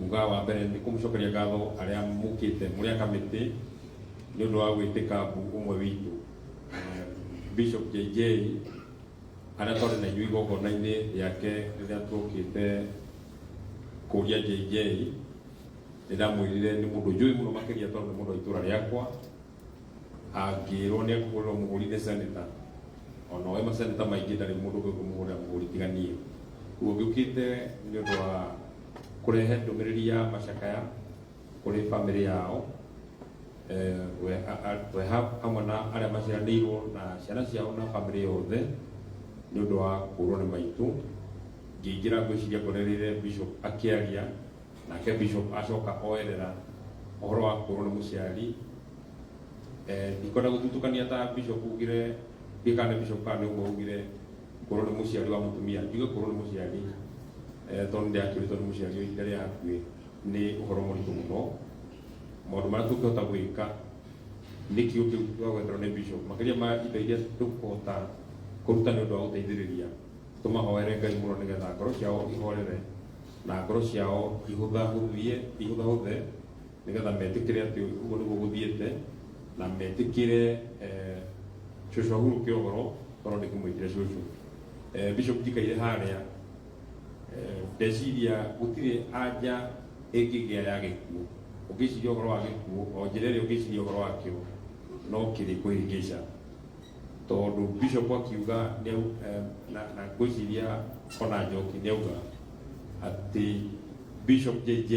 inguga wa mbere ni kumucokeria ngatho aria mukite muri kamiti ni undu wa gwitika umwe witu Bishop JJ aria tore na inyui gogona-ini yake riria tukite kuria JJ ndamwirire ni mundu njui muno makiria tondu mundu itura riakwa agirwo ni akugurwo muhuri ni senator ona we maseneta maingi ndari mundu gwikumuhurira muhuri tiganie uguo giukite ni undu wa kurehe ndumiriri ya macakaya kuri family yao we hamwe na aria maciaranĩirwo na ciana ciao na family yothe ni undu wa kurwo ni maitu ngĩingĩra ngwĩciria ngorereire Bishop akiaria nake Bishop acoka oerera ũhoro wa kurwo ni mũciari ndikwenda gũtutukania ta Bishop ugire ndikane Bishop kana ũguo ugire kurwo ni mũciari wa mũtumia njuge kurwo ni mũciari tondu ndiakĩrĩtwo ni mũciari ihinda rĩa hakuhĩ ni ũhoro mũritũ mũno maũndũ marĩa tũngĩhota gwĩka nĩ kĩo kĩu twagwetherwo nĩ Bishop makĩria ma indo iria tũkũhota kũruta nĩ ũndũ wa gũteithĩrĩria tũmahoere Ngai mũno nĩgetha ngoro ciao ihorere na ngoro ciao ihũthahũthe nĩgetha metĩkĩre atĩ ũguo nĩguo gũthiĩte na metĩkĩre cũcũ ahurũke ũhoro tondũ ndĩkĩmwĩtire cũcũ Bishop njikaire harĩa ndeciria gũtirĩ anja ĩngĩgĩa ya gĩkuũ ũngĩciria ũhoro wa gĩkuũ o njĩra ĩrĩa ũngĩciria ũhoro wakĩo no kĩrĩ kwĩhĩngĩca tondu Bishop akiuga na ngwĩciria ona Njoki nĩauga atĩ Bishop JJ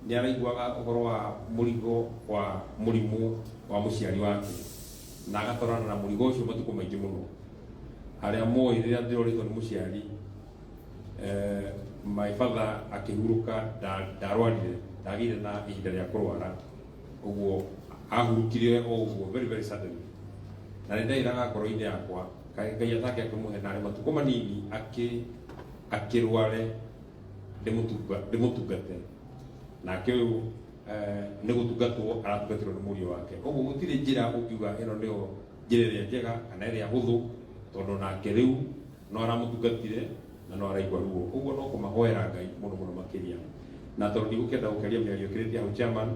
nĩ araiguaga ũhoro wa mũrigo wa mũrimũ wa mũciari wake na agatwarana na mũrigo ũcio matukũ maingĩ mũno harĩa moĩ rĩrĩa ndĩrorĩtwo nĩ mũciari my father akĩhurũka ndarwarire ndagĩire na ihinda rĩa kũrwara ũguo ahurũkire o ũguo very very suddenly na nĩ ndairaga ngoro-inĩ yakwa Ngai atake akĩmũhe narĩ matukũ manini akĩrware ndĩmũtungate nake ũyũ nĩ gũtungatwo aratungatirwo nĩ mũriũ wake ũguo gũtirĩ njĩra ũngiuga ĩno nĩyo njĩra ĩrĩa njega kana ĩrĩa hũthũ tondũ nake rĩu no aramũtungatire na no araigua ruo ũguo no kũmahoera Ngai mũno mũno makĩria na tondũ ndigũkĩenda gũkĩria mĩario ĩkĩrĩtie hau chairman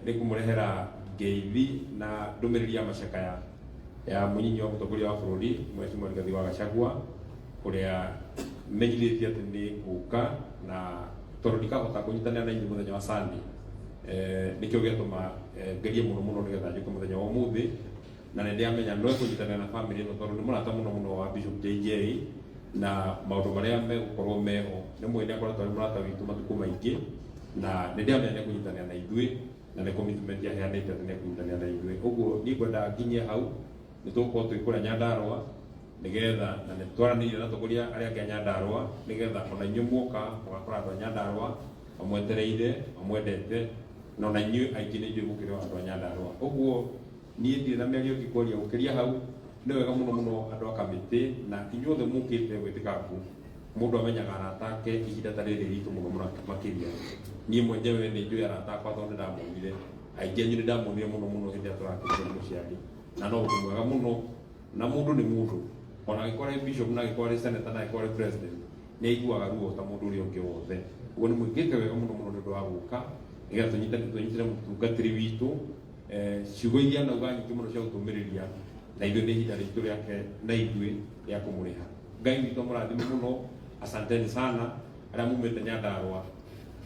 nĩ kũmũrehera ngeithi na ndũmĩrĩri ya macakaya ya mũnyinyi wa mũtongoria wa bũrũri Mheshimiwa Rigathi wa Gachagua ũrĩa menyithĩtie atĩ nĩ gũka na tondũ ndikahota kũnyitanĩra na inyuĩ mũthenya wa Sunday nĩkĩo gĩatũma ngerie mũno mũno nĩgetha njũke mũthenya wa ũmũthĩ na nĩ ndĩamenya no kũnyitanĩra na family ĩno tondũ nĩ mũrata mũno mũno wa Bishop JJ na maũndũ marĩa megũkorwo meho nĩ mwene akoretwo arĩ mũrata witũ matukũ maingĩ na nĩ ndĩamenya nĩ kũnyitanĩra na ithuĩ na nĩ commitment aheanĩte atĩ nĩ kũnyitanĩra na ithuĩ ũguo niĩ ngwenda nginyie hau nĩ tũgũkorwo twĩ kũrĩa Nyandarũa nĩgetha na nĩ twaranĩire na atongoria arĩa angĩ a Nyandarũa nĩgetha ona inyuĩ muoka mũgakora andũ a Nyandarũa mamwetereire mamwendete na ona inyuĩ aingĩ nĩ njũĩ mũkĩrĩ andũ a Nyandarũa ũguo niĩ ndirĩ na mĩario ngĩkwaria gũkĩria hau nĩ wega mũno mũno andũ a kamĩtĩ na inyuothe mũkĩte gwĩtĩkangu mũndũ amenyaga arata ake ihinda ta rĩrĩ ritũ mũno mũno makĩria niĩ mwenyewe nĩ njũĩ arata akwa tondũ nĩndamuonire aingĩ anyu nĩndamuonire mũno mũno hĩndĩ ĩrĩa tũrakĩrĩria mũciari na no ũndũ mwega mũno na mũndũ nĩ mũndũ ona angĩkorwo Bishop na angĩkorwo senator na angĩkorwo president nĩ aiguaga ruo ta mũndũ ũrĩa ũngĩ wothe ũguo nĩ mwĩkĩte wega mũno mũno nĩ ũndũ wa gũka nĩgetha tũnyitĩre mũtungatĩri witũ ciugo iria nauga nyingĩ mũno cia gũtũmĩrĩria na ithuĩ nĩ ihinda ritũ rĩake na ithuĩ rĩa kũmũrĩha Ngai witũ mũrathime mũno asanteni sana arĩa mumĩte Nyandarũa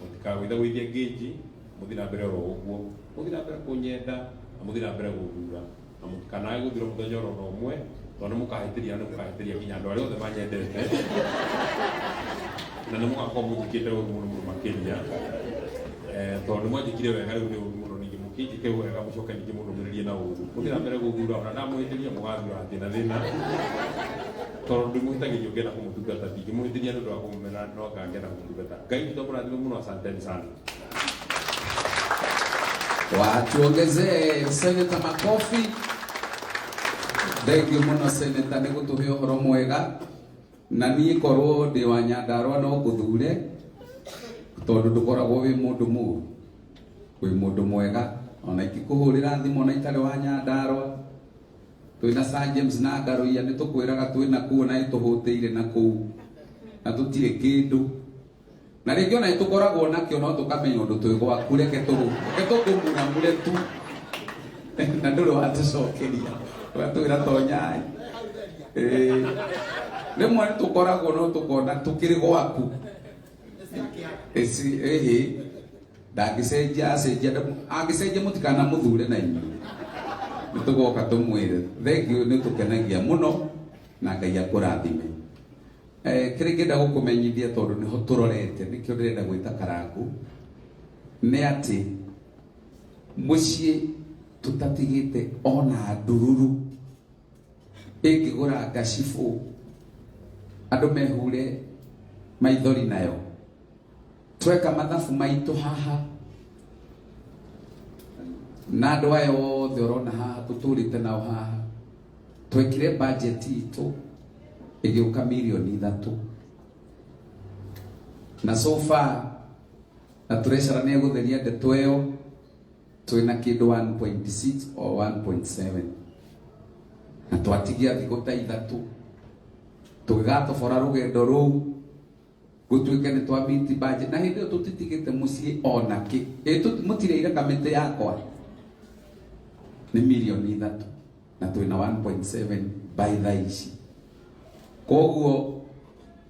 mũtikagũithagũithie ngĩnji mũthiĩ na mbere oro ũguo mũthiĩ na mbere kũnyenda na mũthiĩ na mbere gũthura na mũtikanage gũthura mũthenya oro na ũmwe tondũ nĩ mũkahĩtĩria nginya andũ arĩa othe manyendete na nĩ mũgakorwo mũnjĩkĩte ũru mũno mũno makĩria tondũ nĩ mwanjĩkire wega rĩu nĩ ũru mũno ningĩ mũkĩnjĩke wega mũcoke ningĩ mũrũmĩrĩrie na ũru mũthiĩ na mbere gũthura ona ndamũhĩtĩria mũgathura thĩna tondũ ndĩmũhĩtagĩrio ngenda kũmũtungata ndingĩmũhĩtĩria nĩ ũndũ wa kũmũmena no ngangenda kũmũtungata Ngai witũ mũrathime mũno asanteni sana watuongezee seneta makofi thengiũ mũno seneta nĩ gũtũhe ũhoro mwega na niĩ korwo ndĩ wa Nyandarũa no ngũthure tondũ ndũkoragwo wĩ mũndũ mũru wĩ mũndũ mwega ona ingĩkũhũrĩra thimũ ona itarĩ wa Nyandarũa twĩna Sir James na Ngarũia nĩ tũkwĩraga twĩna kuo na nĩ tũhũtĩire na kũu na tũtirĩ kĩndũ na rĩngĩ ona nĩtũkoragwo nakĩo no tũkamenya ũndũ twĩ gwaku reke tũkũmuramure tu na ndũrĩ watũcokeria ũgatwĩra tonyai. Rĩmwe nĩtũkoragwo no tũkona tũkĩrĩ gwaku ndangĩcenjia angĩcenjia mũtikana mũthure na inyuĩ nĩtũgoka tũmwĩre thengio nĩtũkenagia mũno na Ngai akũrathime. Kĩrĩa ngĩenda gũkũmenyithia tondũ nĩho tũrorete nĩkĩo ndĩrenda gwĩta Karangũ nĩ atĩ mũciĩ tũtatigĩte ona ndururu ĩngĩgũra ngacibũ andũ mehure maithori nayo. Tweka mathabu maitũ haha na andũ aya othe ũrona haha tũtũrĩte nao haha twekire budget itũ ĩgĩũka mirioni 3 na so far na tũrecera nĩ gũtheria ndeto ĩyo twĩna kĩndũ 1.6 or 1.7 na twatigia thikũ ta 3 tũgĩgatobora rũgendo rũu gũtuĩke nĩ twabiti budget na hĩndĩ ĩyo tũtitigĩte mũciĩ ona kĩ mũtireire kamĩtĩ yakwa nĩ mirioni 3 na twĩna 1.7 by thaa ici. Koguo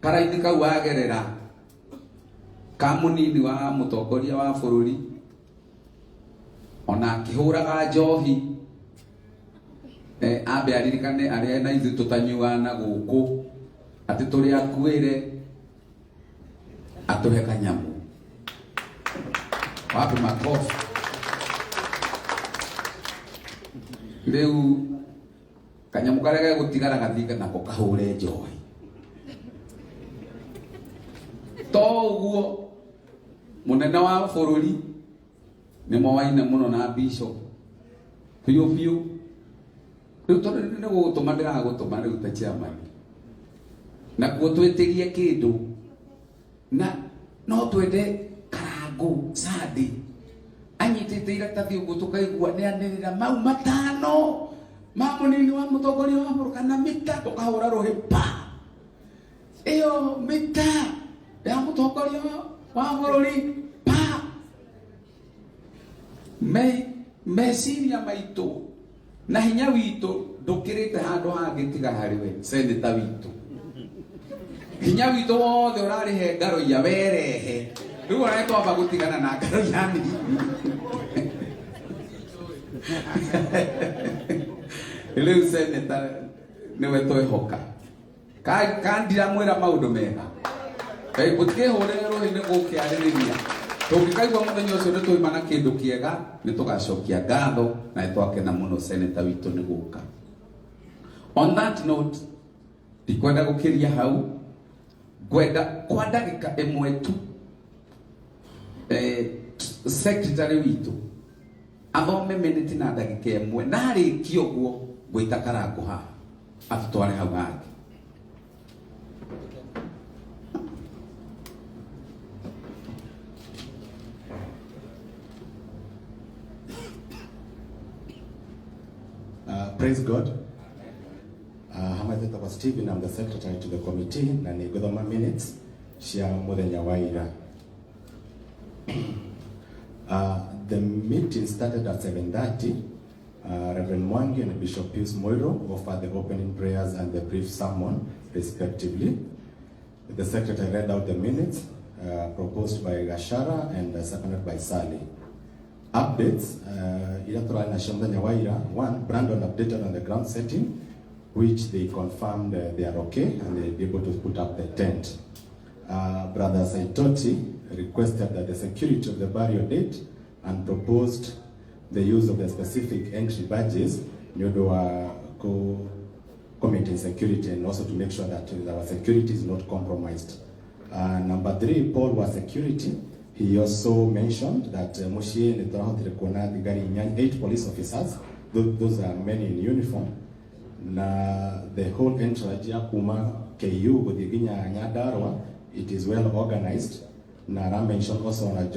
karaini kau agerera ka mũnini wa mũtongoria wa bũrũri ona akĩhũraga njohi ambe aririkane arĩa na ithuĩ tũtanyuaga na gũkũ atĩ tũrĩ akuĩre atũhe kanyamũ wapi makofi. Rĩu kanyamũ karĩa gegũtigara gathiga nako kahũre njohi to ũguo mũnene wa bũrũri nĩ moaine mũno na bishop biũ rĩu tondũ nĩ gũgũtũma ndĩragũtũma rĩu ta chairman na kuo twĩtĩrie kĩndũ na no twende Karangũ Sadi anyitĩte iratathi ũguo tũkaigua nĩanĩrĩra mau matano ma mũnini wa mũtongoria wa bũrũri kana mita tũkahũra rũhĩ pa ĩyo mita ya mũtongoria wa bũrũri pa meciria maitũ na hinya witũ ndũkĩrĩte handũ hangĩ tiga harĩ we seneta witũ. Hinya witũ wothe ũrarĩhe Ngaroiya werehe rĩu ona nĩtwamba gũtigana na Ngaroiya nini rĩu seneta nĩwe twĩhoka kandira mwĩra maũndũ mega gũtikĩhũrĩre rũhĩ-inĩ gũkĩarĩrĩria tũngĩkaigua mũthenya ũcio nĩtũima na kĩndũ kĩega nĩtũgacokia ngatho na nĩtwakena mũno seneta witũ nĩ gũka. On that note ndikwenda gũkĩria hau ngwenda kwa ndagĩka ĩmwe tu secretary witũ athome minute na ndagĩka ĩmwe na arĩkia ũguo ngwĩta Karangũ haha atũtware hau hangĩ. Praise God. Hamadeta was Stephen, I'm the secretary to the committee, na nigodoma minutes cia muthenya wa ira. The meeting started at 7:30. Reverend Mwangi and Bishop Pius Moiro offered the opening prayers and the brief sermon, respectively. The secretary read out the minutes proposed by Gashara and seconded by Sally. Updates, one, Brandon updated on the ground setting, which they confirmed they are okay and they'll be able to put up the tent. Brother Saitoti requested that the security of the burial date and proposed the use of the specific entry badges committing security and also to make sure that our security is not compromised. Number 3, Paul was security. He also mentioned that Moshie and 8 police officers, those are men in uniform. Na the whole entourage ya kuma KU Gudiginya Nyadarwa, it is well organized. Nara mentioned also on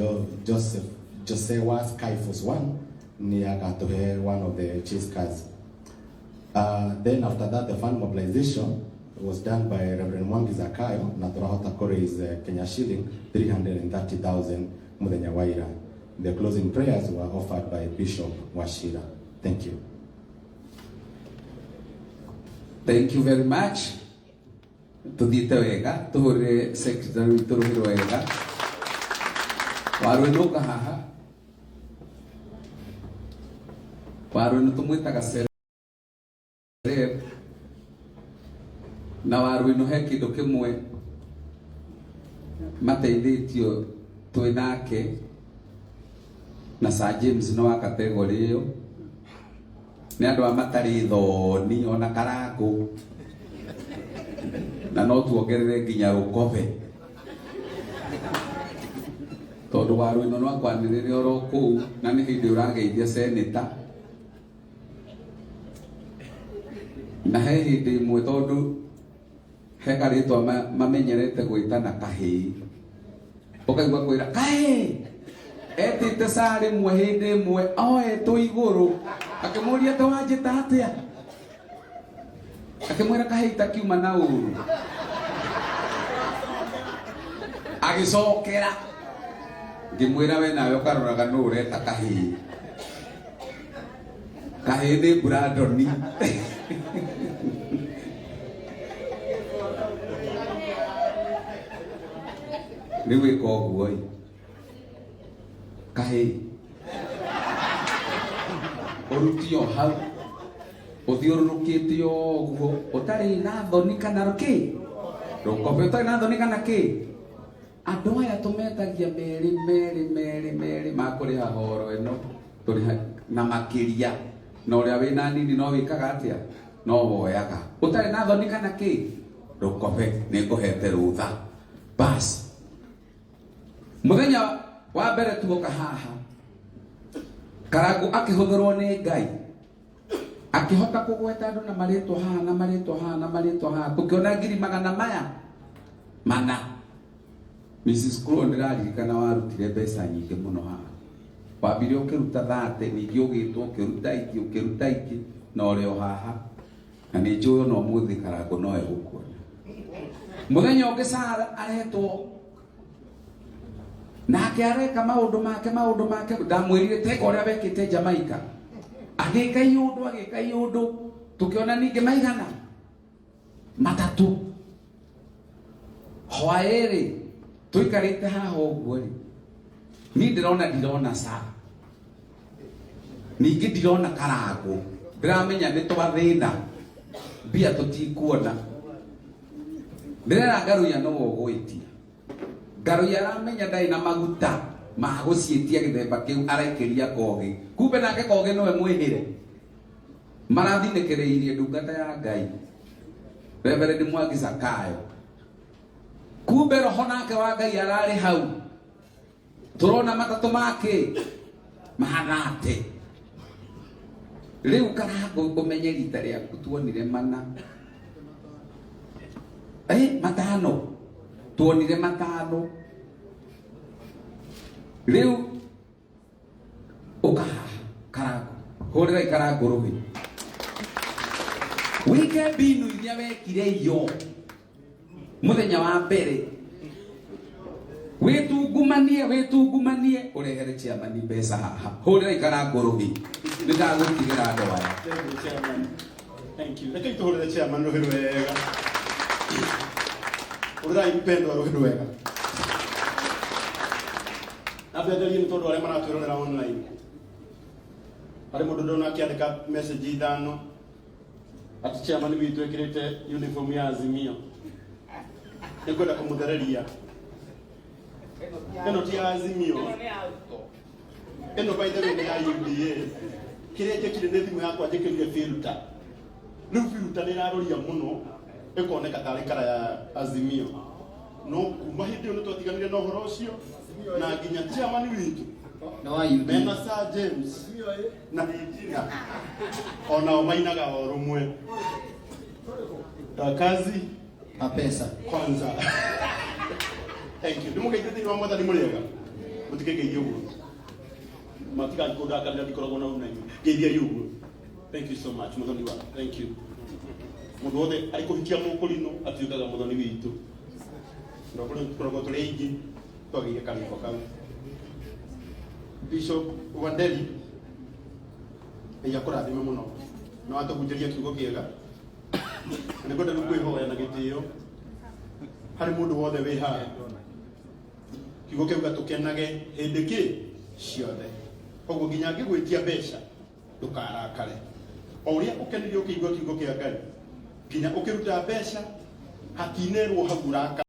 Josewa Skyforce 1 near Katohe, one of the chase cars. Then after that, the fund mobilization was done by Reverend Mwangi Zakayo na turahota raise Kenya shilling 330,000 muthenya wa ira. The closing prayers were offered by Bishop Wachira. Thank you. Thank you very much. Tudite wega, tuhure secretary turuhiro wega. Waru nuka haha. Waru nutumwita kasere. Na waru ino he kindu kimwe mateithitio twi nake na Sir James no wa kategori iyo ni andu amatari thoni ona karangu na no tuongerere nginya rukobe tondu waru ino no akwanirire oro kuu na ni hindi urageithia senator na he hindi imwe tondu he karitwa mamenyerete gwitana kahii ukaigua kwira kahii etite sari mwe hindi imwe oetwo iguru akimuria te wanjita atia akimwira kahii takiuma na uru agicokera ngimwira we nawe ukaroraga no ureta kahii kahii ni Brandoni ni wika uguo kahii urutio hau uthiururukite uguo utari na thoni kana ruki rukobe utari na thoni kana ki andu aya tumetagia meri makuriha horo ino turiha na makiria na uria wina nini no wikaga atia no woyaga utari na thoni kana ki rukobe ni nguhete rutha bas muthenya wa mbere tuoka haha karangu akihuthirwo ni Ngai akihota kugweta andu na maritwa haha tukiona ngiri magana maya mana Mrs. Crow ndirarikana warutire mbeca nyingi muno haha wambire ukiruta 30 ningi ugitwo ukiruta iki na urio haha na ni njuyo no muthi karangu no egukuona muthenya ungi Sara aretwo nake areka maundu make ndamwirire teka uria wekite Jamaica agika iundu tukiona ningi maigana matatu hwairi tuikarite haha uguo ri ni ndirona Sara ningi ndirona karangu ndiramenya ni twathina mbia tutikuona ndirera ngaruya no ugwitia ngaruya aramenya ndai na maguta magucietia githemba kiu araikiria kogi kumbe nake kogi nowe mwihire marathinekereirie ndungata ya Ngai Reverend Mwangi Zakayo kumbe roho nake wa Ngai arari hau turona matatu make mahanate riu karangu umenye rita riaku tuonire mana matano tuonire matano riu ukaha karangu hurira ikarangu ruhi wike binu iria wekire iyo muthenya wa mbere witungumanie urehere chairman mbeca haha hurira ikarangu ruhi nindagutigira andu aya thank you reke tuhurire chairman ruhi wega urai mpendo ruhi wega abedeli ni todo ale maratwirorera online ari mundu ndona akiandika message ithano ati chairman witu ekirite uniform ya Azimio nikwenda kumuthereria eno ti Azimio eno by the way ya UDA kirete kire ne thimu yakwa njikirire filter riu filter ni raroria muno ikoneka tari kara ya Azimio no kuma hindi ono twatiganire no horo ucio na nginya chairman witu na wa UDA mena Sir James na Regina ona omainaga orumwe kazi na pesa kwanza thank you ndimuke thini wa mwathani muriega mutikege yugo matika kodaka ndio dikorogo na unai geithia yugo thank you so much muthoni wa thank you mundu wothe ari kuhikia mukurino atuikaga muthoni witu ndo kuri tukoragwo turi aingi twagiye kaniko kau. Bishop Wanderi ya kurathime muno no atubunjiria kiugo kiega ni kwenda kwihoya na gitio hari mundu wothe wi haha kiugo kiu gatukenage hindi ki ciothe koguo nginya ngigwitia mbeca ndukarakare o uria ukenirio kiugo kia Ngai nginya ukiruta mbeca hatinerwo hau uraka